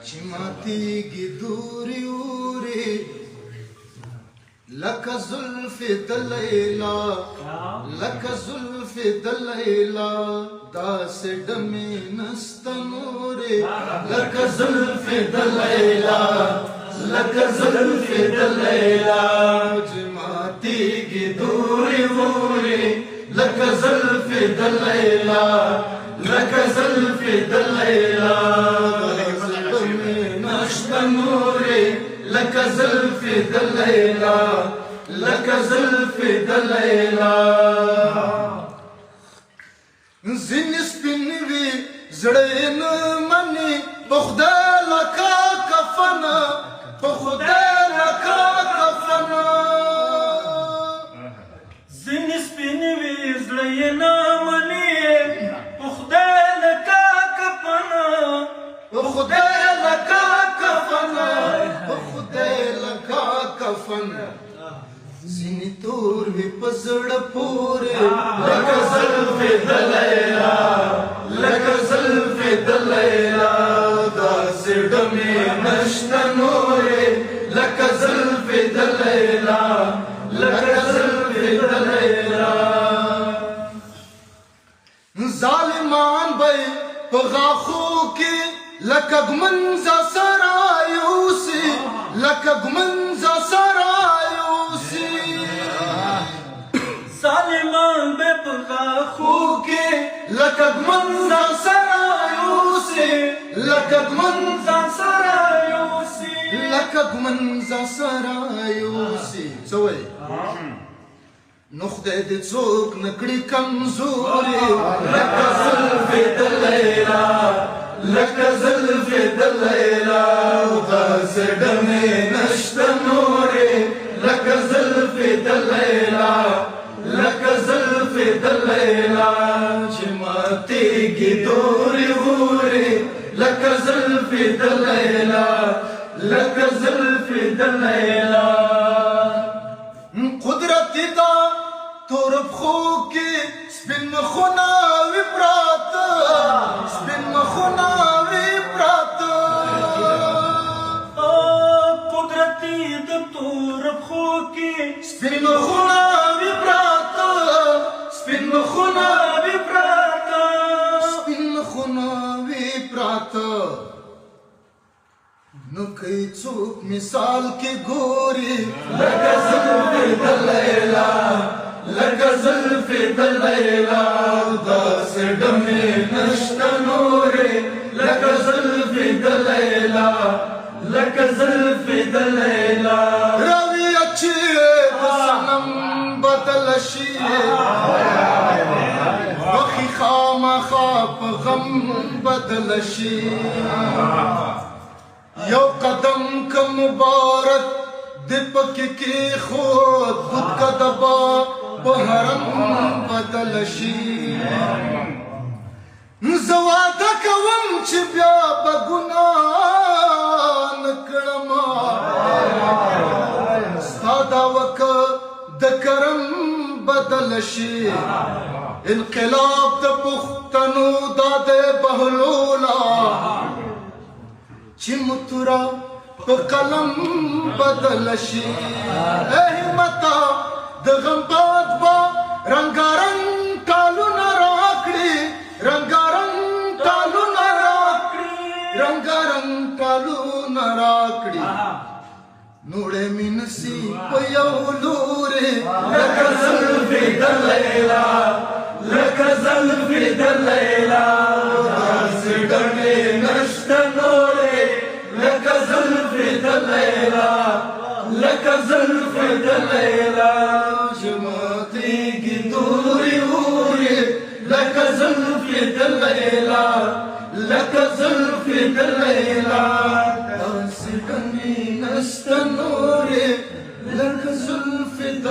چې ماتېږي دورې اورې لکه زلفې د لیلا لکه زلفې د لیلا داسې ډمې نسته نورې لکه زلفې د لیلا لکه زلفې د لیلا چې ماتېږي دورې اورې لکه زلفې د لیلا لکه زلفې د لیلا داسې ډمې نسته نورې لکه زلفې د لیلا لکه زلفې د لیلا ځینې سپین وي زړه یې نه مني په خدای لکه کفن په خدای لکه کفن ځینې سپین وي زړه یې نه مني په خدای لکه کفن په خدای لکه کفن په خدای لکه کفن ځینې تور وي په زړه پورې لکه زلفې د لیلا لکه زلفې د لیلا داسې ډمې نشته نورې لکه زلفې د لیلا لکه زلفې د لیلا ظالمان به په غاښو کې لکه ږمنځه سره یوسي لکه ږمنځه سره یوسي ظالمان به په غاښو کې لکه ږمنځه سره یوسي لکه ږمنځه سره یوسي لکه ږمنځه سره یوسي څه وایي نو خدای دې څوک نه کړي کمزوري لکه زلفې د لیلا لکه زلفې د لیلا داسې ډمې نشته نورې لکه زلفې د لیلا لکه زلفې د لیلا چې ماتېږي دورې وورې لکه زلفې د لیلا لکه زلفې د لیلا قدرتي دا تور پښو کې سپین مخونه وي پراته سپین مخونه وي پراته قدرتي د تور پښو کې سپین مخونه وي پراته سپین مخونه وي پراته سپین مخونه وي پراته نو کوي څوک مثال کې ګوري لکه زلفې د لیلا لکه زلفې د لیلا داسې ډمې نشته نورې لکه زلفې د لیلا لکه زلفې د لیلا رویه چې د صنم بدل شي وخي خامخا په غم بدل شي یو قدم که مبارک د پکې کې خود بت کا دبا په حرم بدل شي زه واده کوم چې بیا به ګناه نه کړم ستا دا وکه د کرم بدل شي انقلاب د پښتنو دا د بهلولا چې متورا په قلم بدل شي همتا د غم باد با رنگارنګ ټالونه راکړي رنگارنګ ټالونه راکړي رنگارنګ ټالونه راکړي نوړې مینسي په یو لورې لکه زلفې د لیلا لکه زلفې د لیلا داسې ډمې نشته نورې لکه زلفې د لیلا لکه زلفې د لیلا چې ماتېږي دورې اورې لکه زلفې د لیلا لکه زلفې د لیلا داسې ډمې نشته نورې لکه زلفې د